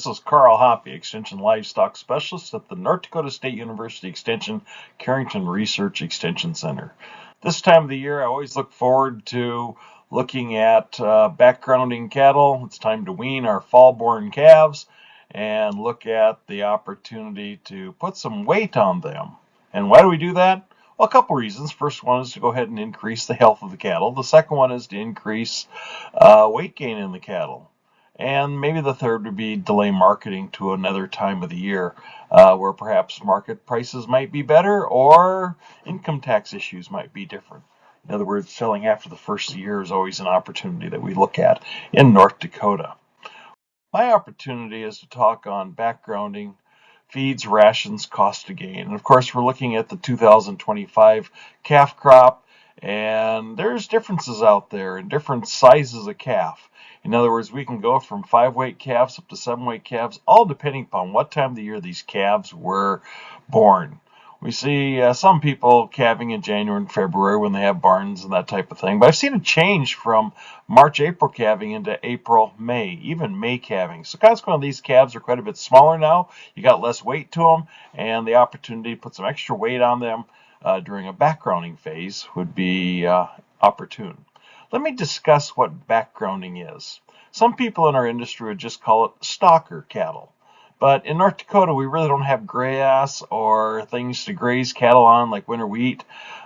This is Karl Hoppe, Extension Livestock Specialist at the North Dakota State University Extension Carrington Research Extension Center. This time of the year, I always look forward to looking at backgrounding cattle. It's time to wean our fall-born calves and look at the opportunity to put some weight on them. And why do we do that? Well, a couple reasons. First one is to go ahead and increase the health of the cattle. The second one is to increase weight gain in the cattle. And maybe the third would be delay marketing to another time of the year where perhaps market prices might be better or income tax issues might be different. In other words, selling after the first year is always an opportunity that we look at in North Dakota. My opportunity is to talk on backgrounding, feeds, rations, cost to gain. And of course, we're looking at the 2025 calf crop, and there's differences out there in different sizes of calf. In other words, we can go from 5-weight calves up to 7-weight calves, all depending upon what time of the year these calves were born. We see some people calving in January and February when they have barns and that type of thing. But I've seen a change from March, April calving into April, May, even May calving. So consequently, these calves are quite a bit smaller now. You got less weight to them, and the opportunity to put some extra weight on them during a backgrounding phase would be opportune. Let me discuss what backgrounding is. Some people in our industry would just call it stalker cattle. But in North Dakota, we really don't have grass or things to graze cattle on like winter wheat.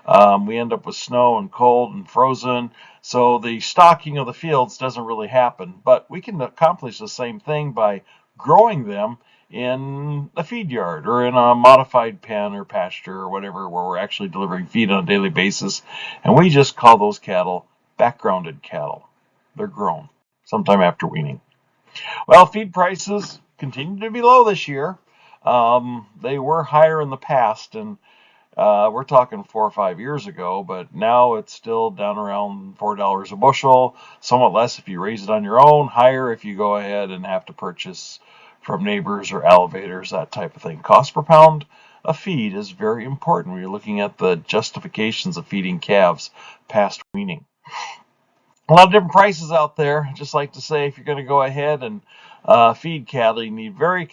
We end up with snow and cold and frozen. So the stocking of the fields doesn't really happen. But we can accomplish the same thing by growing them in a feed yard or in a modified pen or pasture or whatever where we're actually delivering feed on a daily basis. And we just call those cattle backgrounded cattle. They're grown sometime after weaning. Well, feed prices continue to be low this year. They were higher in the past, and we're talking 4 or 5 years ago, but now it's still down around $4 a bushel, somewhat less if you raise it on your own, higher if you go ahead and have to purchase from neighbors or elevators, that type of thing. Cost per pound of feed is very important when you're looking at the justifications of feeding calves past weaning. A lot of different prices out there. Just like to say, if you're going to go ahead and feed cattle, you need very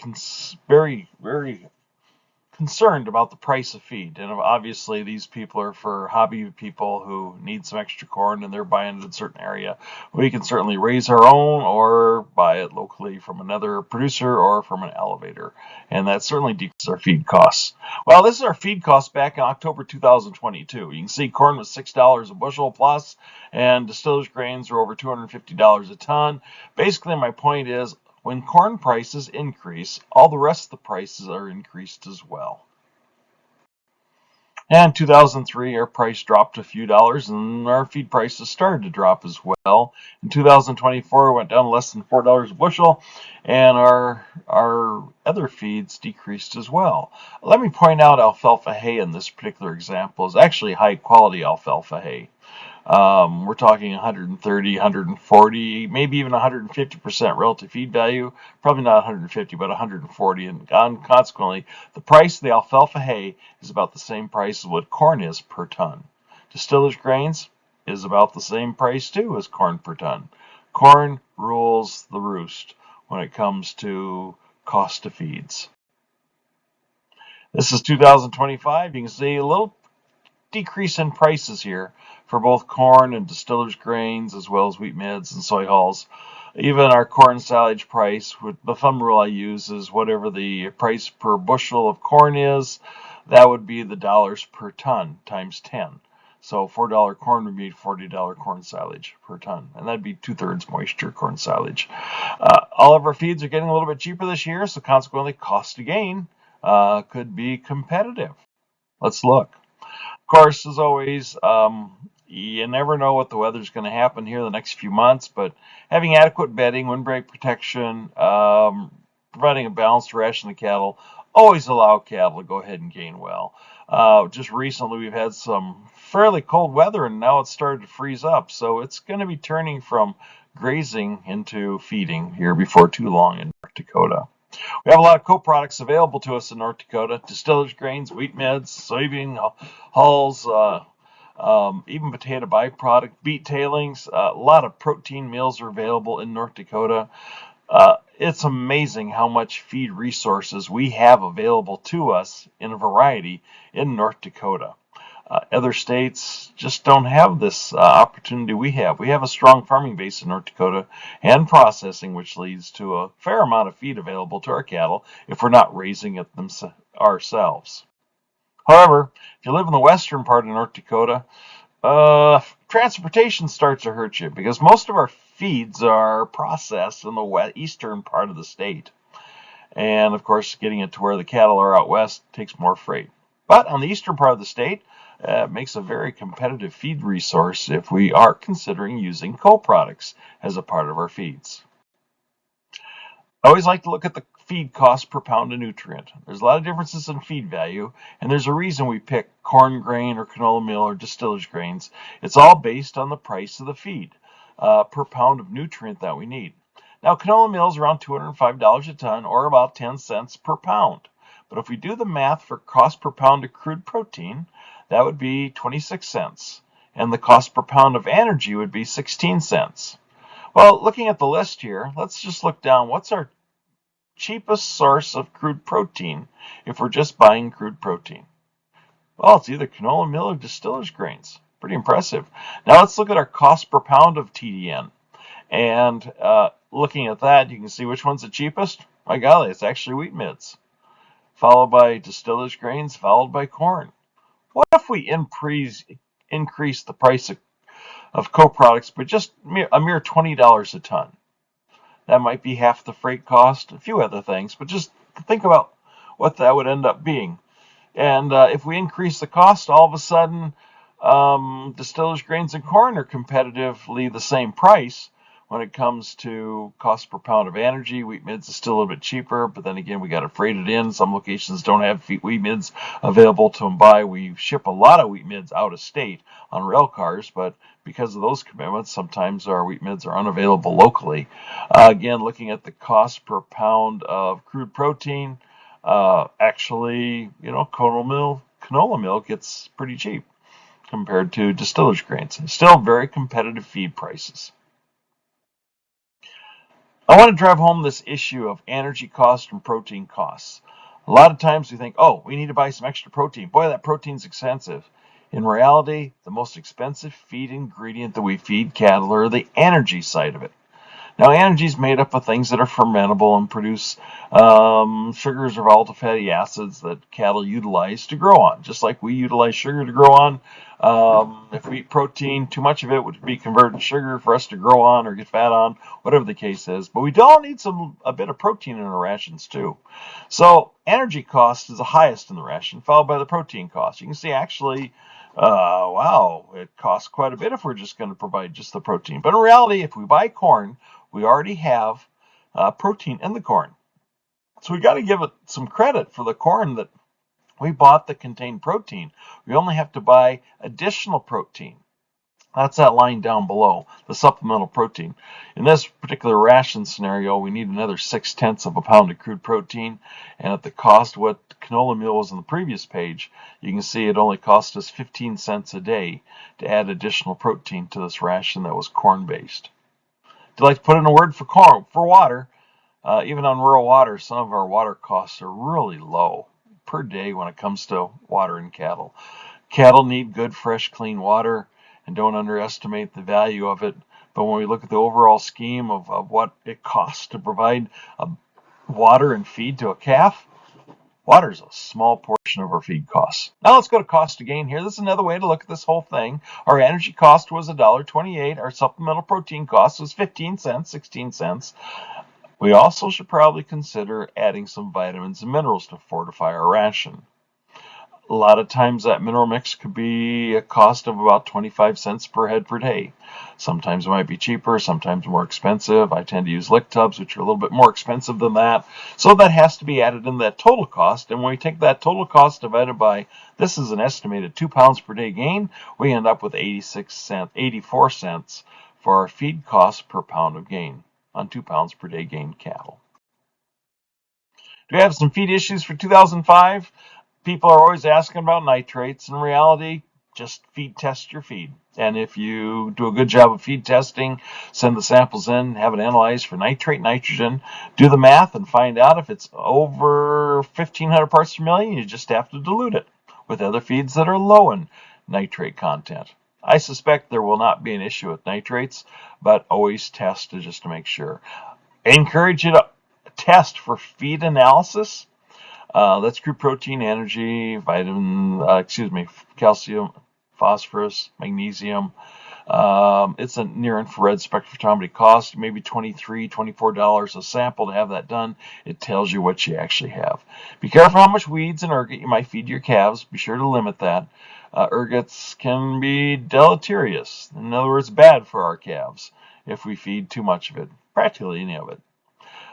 concerned about the price of feed. And obviously, these people are for hobby people who need some extra corn and they're buying it in a certain area. We can certainly raise our own or buy it locally from another producer or from an elevator. And that certainly decreases our feed costs. Well, this is our feed cost back in October 2022. You can see corn was $6 a bushel plus, and distillers grains were over $250 a ton. Basically, my point is, when corn prices increase, all the rest of the prices are increased as well. And in 2003, our price dropped a few dollars, and our feed prices started to drop as well. In 2024, it went down less than $4 a bushel, and our other feeds decreased as well. Let me point out alfalfa hay in this particular example is actually high-quality alfalfa hay. We're talking 130, 140, maybe even 150% relative feed value. Probably not 150, but 140. And consequently, the price of the alfalfa hay is about the same price as what corn is per ton. Distillers grains is about the same price too as corn per ton. Corn rules the roost when it comes to cost of feeds. This is 2025. You can see a little decrease in prices here for both corn and distillers grains, as well as wheat midds and soy hulls. Even our corn silage price, the thumb rule I use is whatever the price per bushel of corn is, that would be the dollars per ton times 10. So $4 corn would be $40 corn silage per ton, and that'd be 2/3 moisture corn silage. All of our feeds are getting a little bit cheaper this year, so consequently cost to gain could be competitive. Let's look. Of course, as always, you never know what the weather's going to happen here the next few months, but having adequate bedding, windbreak protection, providing a balanced ration to cattle, always allow cattle to go ahead and gain well. Just recently, we've had some fairly cold weather, and now it's started to freeze up, so it's going to be turning from grazing into feeding here before too long in North Dakota. We have a lot of co-products available to us in North Dakota: distillers grains, wheat midds, soybean hulls, even potato byproduct, beet tailings. A lot of protein meals are available in North Dakota. It's amazing how much feed resources we have available to us in a variety in North Dakota. Other states just don't have this opportunity we have. We have a strong farming base in North Dakota and processing, which leads to a fair amount of feed available to our cattle if we're not raising it ourselves. However, if you live in the western part of North Dakota, transportation starts to hurt you because most of our feeds are processed in the eastern part of the state. And of course, getting it to where the cattle are out west takes more freight. But on the eastern part of the state, it makes a very competitive feed resource if we are considering using co-products as a part of our feeds. I always like to look at the feed cost per pound of nutrient. There's a lot of differences in feed value, and there's a reason we pick corn grain or canola meal or distillers grains. It's all based on the price of the feed per pound of nutrient that we need. Now, canola meal is around $205 a ton, or about 10 cents per pound. But if we do the math for cost per pound of crude protein, that would be 26 cents. And the cost per pound of energy would be 16 cents. Well, looking at the list here, let's just look down. What's our cheapest source of crude protein if we're just buying crude protein? Well, it's either canola meal or distillers grains. Pretty impressive. Now let's look at our cost per pound of TDN. And looking at that, you can see which one's the cheapest. My golly, it's actually wheat midds, followed by distillers grains, followed by corn. What if we increase the price of co-products by just a mere $20 a ton? That might be half the freight cost, a few other things, but just think about what that would end up being. And if we increase the cost, all of a sudden, distillers grains and corn are competitively the same price when it comes to cost per pound of energy. Wheat midds is still a little bit cheaper, but then again, we got to freight it in. Some locations don't have wheat midds available to buy. We ship a lot of wheat midds out of state on rail cars, but because of those commitments, sometimes our wheat midds are unavailable locally. Again, looking at the cost per pound of crude protein, actually, canola meal gets pretty cheap compared to distillers grains. Still very competitive feed prices. I want to drive home this issue of energy costs and protein costs. A lot of times we think, oh, we need to buy some extra protein. Boy, that protein's expensive. In reality, the most expensive feed ingredient that we feed cattle are the energy side of it. Now, energy is made up of things that are fermentable and produce sugars or volatile fatty acids that cattle utilize to grow on, just like we utilize sugar to grow on. If we eat protein, too much of it would be converted to sugar for us to grow on or get fat on, whatever the case is. But we all need a bit of protein in our rations too. So energy cost is the highest in the ration, followed by the protein cost. You can see actually, wow, it costs quite a bit if we're just going to provide just the protein. But in reality, if we buy corn, we already have protein in the corn. So we got to give it some credit for the corn that we bought that contained protein. We only have to buy additional protein. That's that line down below, the supplemental protein. In this particular ration scenario, we need another 0.6 of a pound of crude protein. And at the cost what canola meal was on the previous page, you can see it only cost us 15 cents a day to add additional protein to this ration that was corn-based. I'd like to put in a word for water. Even on rural water, some of our water costs are really low per day when it comes to watering cattle. Cattle need good, fresh, clean water, and don't underestimate the value of it. But when we look at the overall scheme of what it costs to provide water and feed to a calf, water is a small portion of our feed costs. Now let's go to cost to gain here. This is another way to look at this whole thing. Our energy cost was $1.28. Our supplemental protein cost was 15 cents, 16 cents. We also should probably consider adding some vitamins and minerals to fortify our ration. A lot of times that mineral mix could be a cost of about 25 cents per head per day. Sometimes it might be cheaper, sometimes more expensive. I tend to use lick tubs, which are a little bit more expensive than that. So that has to be added in that total cost. And when we take that total cost divided by, this is an estimated 2 pounds per day gain, we end up with 84 cents for our feed cost per pound of gain on 2 pounds per day gained cattle. Do we have some feed issues for 2005? People are always asking about nitrates. In reality, just feed test your feed. And if you do a good job of feed testing, send the samples in, have it analyzed for nitrate, nitrogen, do the math and find out if it's over 1,500 parts per million, you just have to dilute it with other feeds that are low in nitrate content. I suspect there will not be an issue with nitrates, but always test just to make sure. I encourage you to test for feed analysis. That's crude protein, energy, calcium, phosphorus, magnesium. It's a near infrared spectrophotometry cost, maybe $23, $24 a sample to have that done. It tells you what you actually have. Be careful how much weeds and ergot you might feed your calves. Be sure to limit that. Ergots can be deleterious. In other words, bad for our calves if we feed too much of it, practically any of it.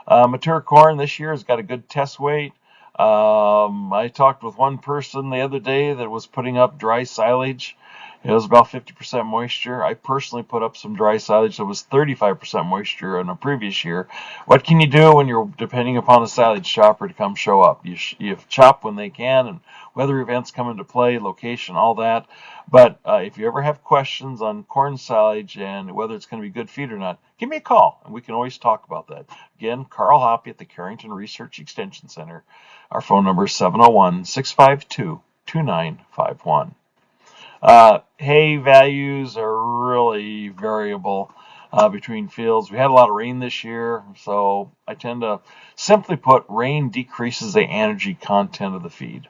Mature corn this year has got a good test weight. I talked with one person the other day that was putting up dry silage. It was about 50% moisture. I personally put up some dry silage that was 35% moisture in a previous year. What can you do when you're depending upon a silage chopper to come show up? You chop when they can, and weather events come into play, location, all that. But if you ever have questions on corn silage and whether it's going to be good feed or not, give me a call, and we can always talk about that. Again, Karl Hoppe at the Carrington Research Extension Center. Our phone number is 701-652-2951. Hay values are really variable between fields. We had a lot of rain this year, so I tend to simply put rain decreases the energy content of the feed.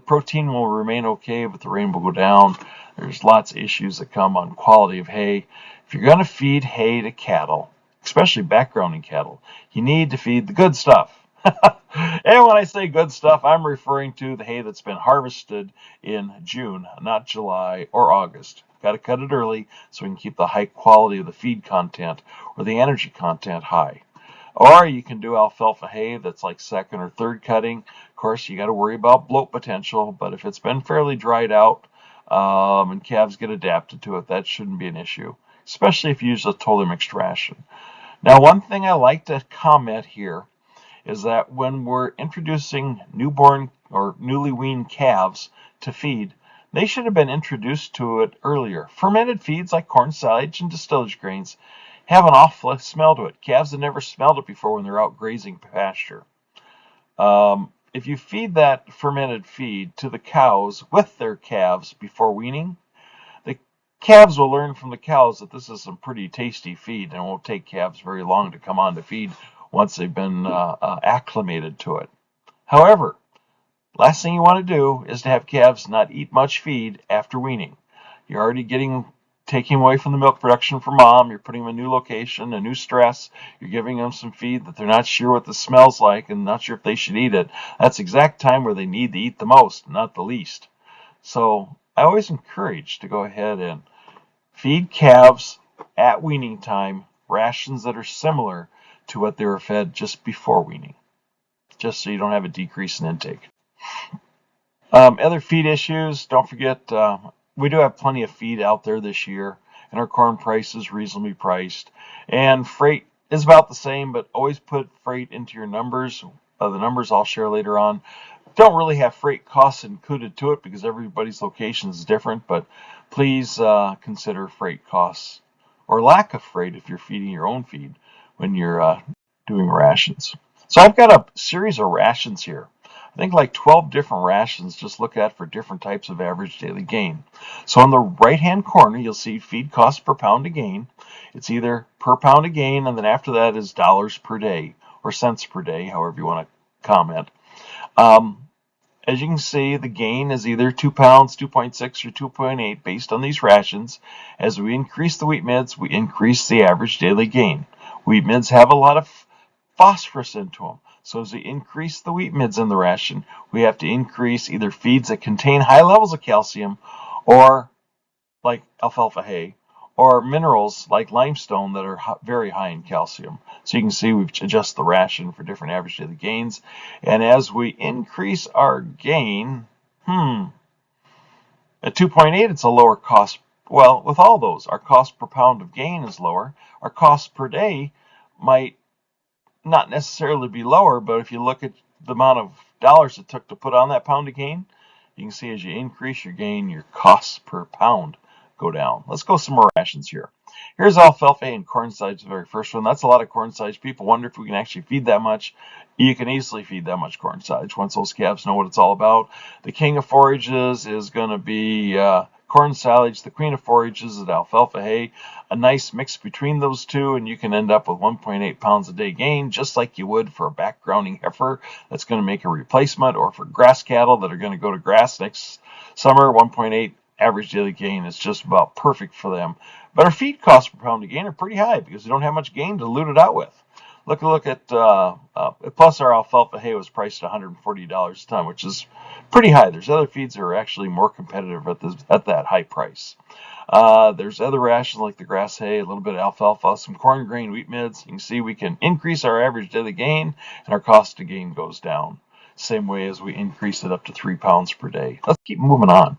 Protein will remain okay, but the rain will go down. There's lots of issues that come on quality of hay. If you're going to feed hay to cattle, especially backgrounding cattle, you need to feed the good stuff. And when I say good stuff, I'm referring to the hay that's been harvested in June, not July or August. Got to cut it early so we can keep the high quality of the feed content or the energy content high. Or you can do alfalfa hay that's like second or third cutting. Of course, you got to worry about bloat potential, but if it's been fairly dried out and calves get adapted to it, that shouldn't be an issue, especially if you use a totally mixed ration. Now, one thing I like to comment here is that when we're introducing newborn or newly weaned calves to feed, they should have been introduced to it earlier. Fermented feeds like corn silage and distillage grains have an awful smell to it. Calves have never smelled it before when they're out grazing pasture. If you feed that fermented feed to the cows with their calves before weaning, the calves will learn from the cows that this is some pretty tasty feed, and it won't take calves very long to come on to feed once they've been acclimated to it. However, last thing you want to do is to have calves not eat much feed after weaning. You're already taking away from the milk production for mom. You're putting them in a new location, a new stress. You're giving them some feed that they're not sure what this smells like and not sure if they should eat it. That's the exact time where they need to eat the most, not the least. So I always encourage to go ahead and feed calves at weaning time rations that are similar to what they were fed just before weaning, just so you don't have a decrease in intake. Other feed issues, don't forget, we do have plenty of feed out there this year, and our corn price is reasonably priced. And freight is about the same, but always put freight into your numbers. The numbers I'll share later on don't really have freight costs included to it because everybody's location is different, but please consider freight costs or lack of freight if you're feeding your own feed when you're doing rations. So I've got a series of rations here. I think like 12 different rations just look at for different types of average daily gain. So on the right-hand corner, you'll see feed cost per pound of gain. It's either per pound of gain, and then after that is dollars per day or cents per day, however you want to comment. As you can see, the gain is either 2 pounds, 2.6, or 2.8 based on these rations. As we increase the wheat midds, we increase the average daily gain. Wheat midds have a lot of phosphorus into them. So as we increase the wheat midds in the ration, we have to increase either feeds that contain high levels of calcium, or like alfalfa hay, or minerals like limestone that are very high in calcium. So you can see we've adjusted the ration for different average daily gains. And as we increase our gain, at 2.8, it's a lower cost. Well, with all those, our cost per pound of gain is lower. Our cost per day might not necessarily be lower, but if you look at the amount of dollars it took to put on that pound of gain, you can see as you increase your gain, your costs per pound go down. Let's go some more rations here. Here's alfalfa and corn silage, the very first one. That's a lot of corn silage. People wonder if we can actually feed that much. You can easily feed that much corn silage once those calves know what it's all about. The king of forages is going to be corn silage. The queen of forages is alfalfa hay. A nice mix between those two, and you can end up with 1.8 pounds a day gain, just like you would for a backgrounding heifer that's going to make a replacement, or for grass cattle that are going to go to grass next summer. 1.8 average daily gain is just about perfect for them. But our feed costs per pound of gain are pretty high because we don't have much gain to dilute it out with. Look at plus our alfalfa hay was priced at $140 a ton, which is pretty high. There's other feeds that are actually more competitive at that high price. There's other rations like the grass hay, a little bit of alfalfa, some corn grain, wheat midds. You can see we can increase our average daily gain, and our cost to gain goes down. Same way as we increase it up to 3 pounds per day. Let's keep moving on.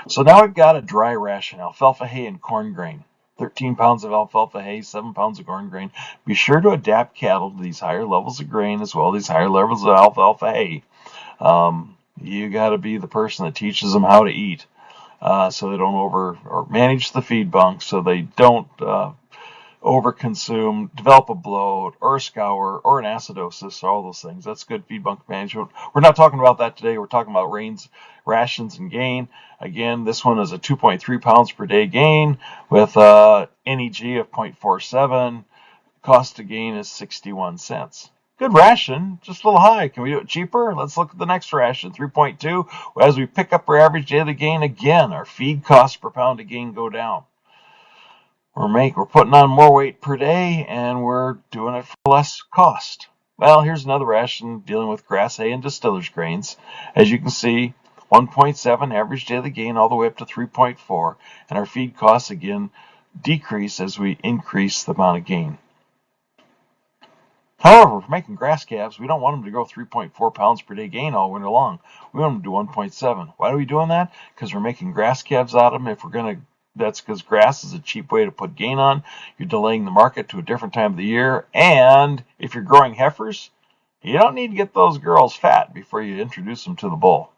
So now we've got a dry ration, alfalfa hay and corn grain. 13 pounds of alfalfa hay, 7 pounds of corn grain. Be sure to adapt cattle to these higher levels of grain as well as these higher levels of alfalfa hay. You got to be the person that teaches them how to eat, so they don't or manage the feed bunk so they don't overconsume, develop a bloat or a scour or an acidosis, all those things. That's good feed bunk management. We're not talking about that today. We're talking about rations and gain. Again, this one is a 2.3 pounds per day gain with NEG of 0.47. Cost to gain is 61 cents. Good ration, just a little high. Can we do it cheaper? Let's look at the next ration, 3.2. As we pick up our average daily gain, again, our feed costs per pound of gain go down. We're putting on more weight per day, and we're doing it for less cost. Well, here's another ration dealing with grass hay and distillers grains. As you can see, 1.7 average daily gain all the way up to 3.4, and our feed costs again decrease as we increase the amount of gain. However, for making grass calves, we don't want them to go 3.4 pounds per day gain all winter long. We want them to do 1.7. Why are we doing that? Because we're making grass calves out of them. That's because grass is a cheap way to put gain on. You're delaying the market to a different time of the year. And if you're growing heifers, you don't need to get those girls fat before you introduce them to the bull.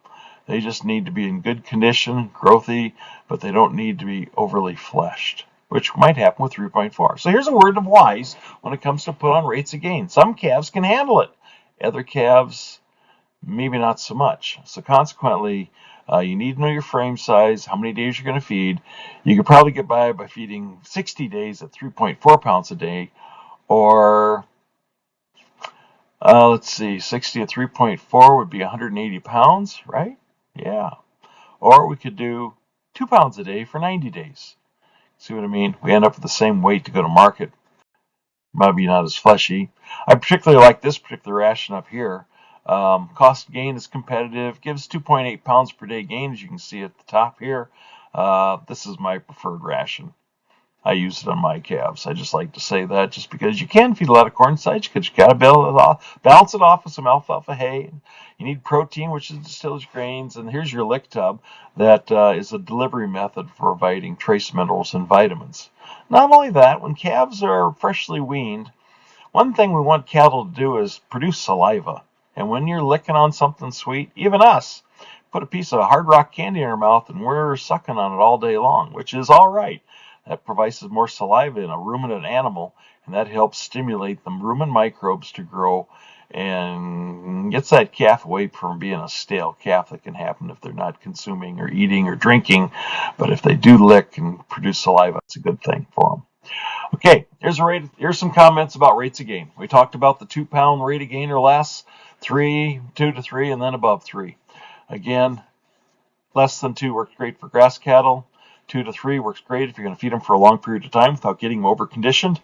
They just need to be in good condition, growthy, but they don't need to be overly fleshed, which might happen with 3.4. So here's a word of wise when it comes to put on rates of gain. Some calves can handle it. Other calves, maybe not so much. So consequently, you need to know your frame size, how many days you're going to feed. You could probably get by feeding 60 days at 3.4 pounds a day, or let's see, 60 at 3.4 would be 180 pounds, right? Yeah. Or we could do 2 pounds a day for 90 days. See what I mean? We end up with the same weight to go to market. Maybe not as fleshy. I particularly like this particular ration up here. Cost gain is competitive, gives 2.8 pounds per day gain, as you can see at the top here. This is my preferred ration. I use it on my calves. I just like to say that just because you can feed a lot of corn silage because you got to balance it off with some alfalfa hay. You need protein, which is distillers grains, and here's your lick tub that is a delivery method for providing trace minerals and vitamins. Not only that, when calves are freshly weaned, one thing we want cattle to do is produce saliva. And when you're licking on something sweet, even us, put a piece of hard rock candy in our mouth and we're sucking on it all day long, which is all right. That provides more saliva in a ruminant animal, and that helps stimulate the rumen microbes to grow and gets that calf away from being a stale calf. That can happen if they're not consuming or eating or drinking, but if they do lick and produce saliva, it's a good thing for them. Okay, here's some comments about rates of gain. We talked about the 2 pound rate of gain or less, 2 to 3, and then above 3. Again, less than 2 works great for grass cattle. 2 to 3 works great if you're going to feed them for a long period of time without getting them over-conditioned.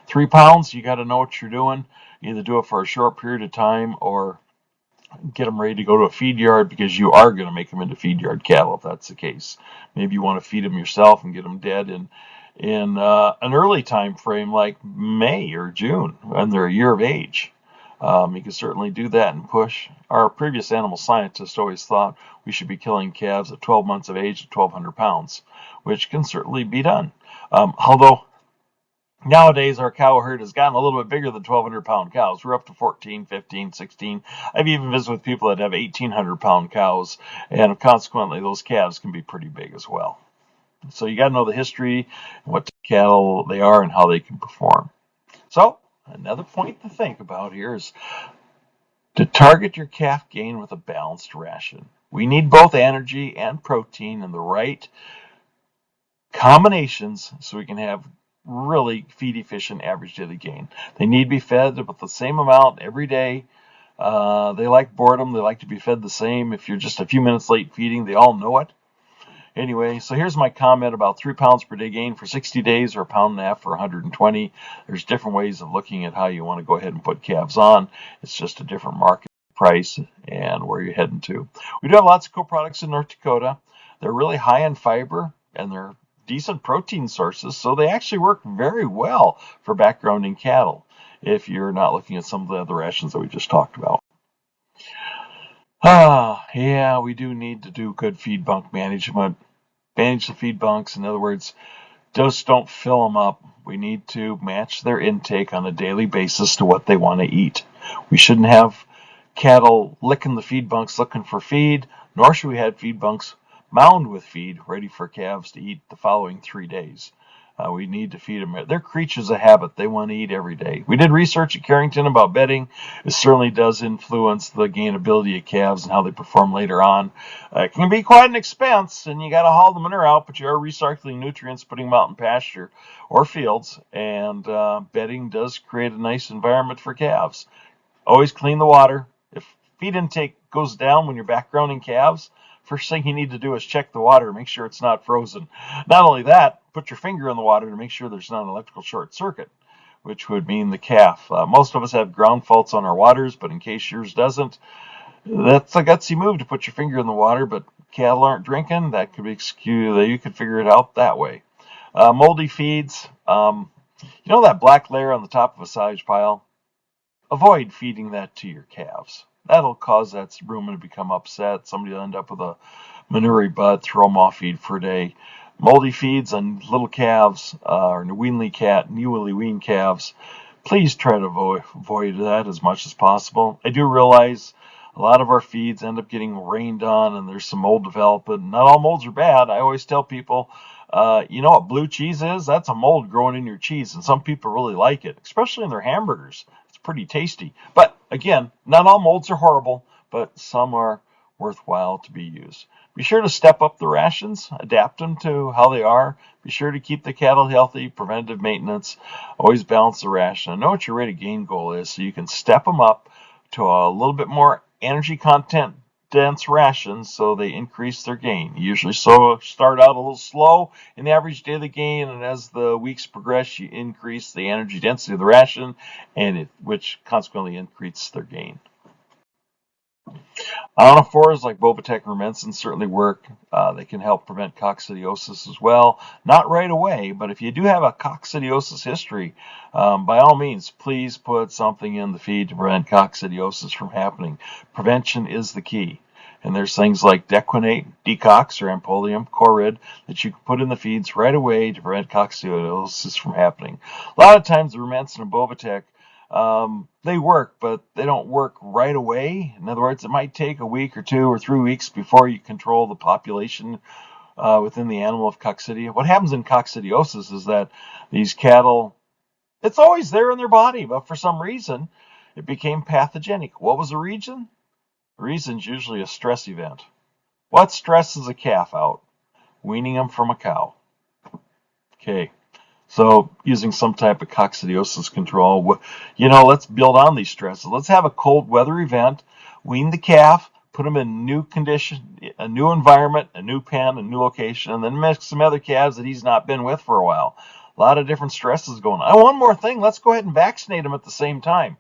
3 pounds, you got to know what you're doing. Either do it for a short period of time or get them ready to go to a feed yard, because you are going to make them into feed yard cattle if that's the case. Maybe you want to feed them yourself and get them dead in an early time frame like May or June when they're a year of age. You can certainly do that and push. Our previous animal scientist always thought we should be killing calves at 12 months of age at 1,200 pounds, which can certainly be done. Although Nowadays, our cow herd has gotten a little bit bigger than 1,200-pound cows. We're up to 14, 15, 16. I've even visited with people that have 1,800-pound cows, and consequently, those calves can be pretty big as well. So you got to know the history, what cattle they are, and how they can perform. So another point to think about here is to target your calf gain with a balanced ration. We need both energy and protein in the right combinations so we can have really feed efficient average daily gain. They need to be fed with the same amount every day. They like boredom. They like to be fed the same. If you're just a few minutes late feeding, they all know it. Anyway, so here's my comment about 3 pounds per day gain for 60 days or a pound and a half for 120. There's different ways of looking at how you want to go ahead and put calves on. It's just a different market price and where you're heading to. We do have lots of co-products in North Dakota. They're really high in fiber and they're decent protein sources, so they actually work very well for backgrounding cattle if you're not looking at some of the other rations that we just talked about. Yeah, we do need to do good feed bunk management. Manage the feed bunks. In other words, just don't fill them up. We need to match their intake on a daily basis to what they want to eat. We shouldn't have cattle licking the feed bunks looking for feed, nor should we have feed bunks mound with feed ready for calves to eat the following 3 days. We need to feed them. They're creatures of habit. They want to eat every day. We did research at Carrington about bedding. It certainly does influence the gainability of calves and how they perform later on. It can be quite an expense, and you got to haul the manure out, but you are recycling nutrients, putting them out in pasture or fields, and bedding does create a nice environment for calves. Always clean the water. If feed intake goes down when you're backgrounding calves, first thing you need to do is check the water, make sure it's not frozen. Not only that, put your finger in the water to make sure there's not an electrical short circuit, which would mean the calf. Most of us have ground faults on our waters, but in case yours doesn't, that's a gutsy move to put your finger in the water, but cattle aren't drinking. That could be excused. You could figure it out that way. Moldy feeds. You know that black layer on the top of a silage pile? Avoid feeding that to your calves. That'll cause that rumen to become upset. Somebody will end up with a manure butt, throw them off feed for a day. Moldy feeds on little calves or newly weaned calves. Please try to avoid that as much as possible. I do realize a lot of our feeds end up getting rained on and there's some mold development. Not all molds are bad. I always tell people, you know what blue cheese is? That's a mold growing in your cheese, and some people really like it, especially in their hamburgers. It's pretty tasty. But again, not all molds are horrible, but some are worthwhile to be used. Be sure to step up the rations, adapt them to how they are. Be sure to keep the cattle healthy, preventive maintenance, always balance the ration. And know what your rate of gain goal is so you can step them up to a little bit more energy content dense rations so they increase their gain. You usually start out a little slow in the average daily gain, and as the weeks progress, you increase the energy density of the ration, which consequently increases their gain. Ionophores like Bobatec and Rumensin certainly work. They can help prevent coccidiosis as well. Not right away, but if you do have a coccidiosis history, by all means, please put something in the feed to prevent coccidiosis from happening. Prevention is the key. And there's things like Dequinate, Decox, or Ampolium, Corid that you can put in the feeds right away to prevent coccidiosis from happening. A lot of times the Rumensin and Bobatec they work, but they don't work right away. In other words, it might take a week or 2 or 3 weeks before you control the population within the animal of coccidia. What happens in coccidiosis is that these cattle, it's always there in their body, but for some reason, it became pathogenic. What was the reason? The reason is usually a stress event. What stresses a calf out? Weaning them from a cow. Okay. So using some type of coccidiosis control, let's build on these stresses. Let's have a cold weather event, wean the calf, put them in new condition, a new environment, a new pen, a new location, and then mix some other calves that he's not been with for a while. A lot of different stresses going on. One more thing, let's go ahead and vaccinate them at the same time.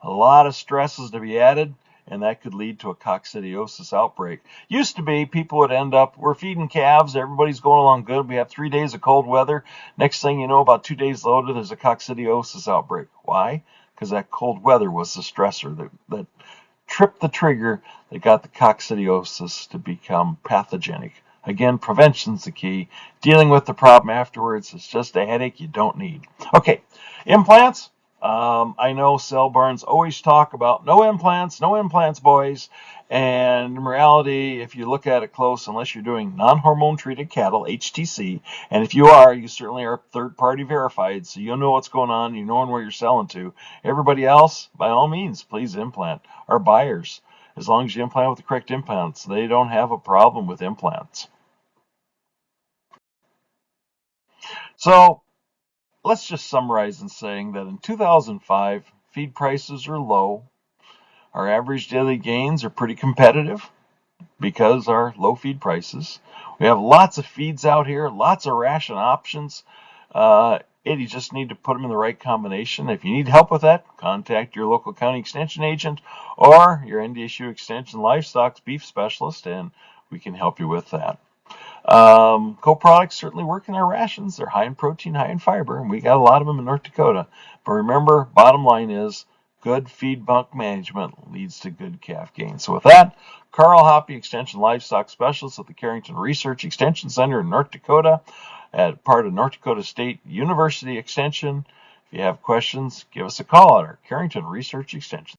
A lot of stresses to be added, and that could lead to a coccidiosis outbreak. Used to be people would end up, we're feeding calves, everybody's going along good, we have 3 days of cold weather. Next thing you know, about 2 days later, there's a coccidiosis outbreak. Why? Because that cold weather was the stressor that tripped the trigger that got the coccidiosis to become pathogenic. Again, prevention's the key. Dealing with the problem afterwards is just a headache you don't need. Okay, implants. I know cell barns always talk about no implants, boys. And in reality, if you look at it close, unless you're doing non-hormone treated cattle, HTC, and if you are, you certainly are third-party verified, so you'll know what's going on, you know where you're selling to. Everybody else, by all means, please implant. Our buyers, as long as you implant with the correct implants, they don't have a problem with implants. So let's just summarize in saying that in 2005, feed prices are low. Our average daily gains are pretty competitive because our low feed prices. We have lots of feeds out here, lots of ration options. You just need to put them in the right combination. If you need help with that, contact your local county extension agent or your NDSU Extension Livestock Beef Specialist, and we can help you with that. Co-products certainly work in our rations. They're high in protein, high in fiber, and we got a lot of them in North Dakota. But remember, bottom line is good feed bunk management leads to good calf gain. So with that, Karl Hoppe, Extension Livestock Specialist at the Carrington Research Extension Center in North Dakota, at part of North Dakota State University Extension. If you have questions, give us a call at our Carrington Research Extension.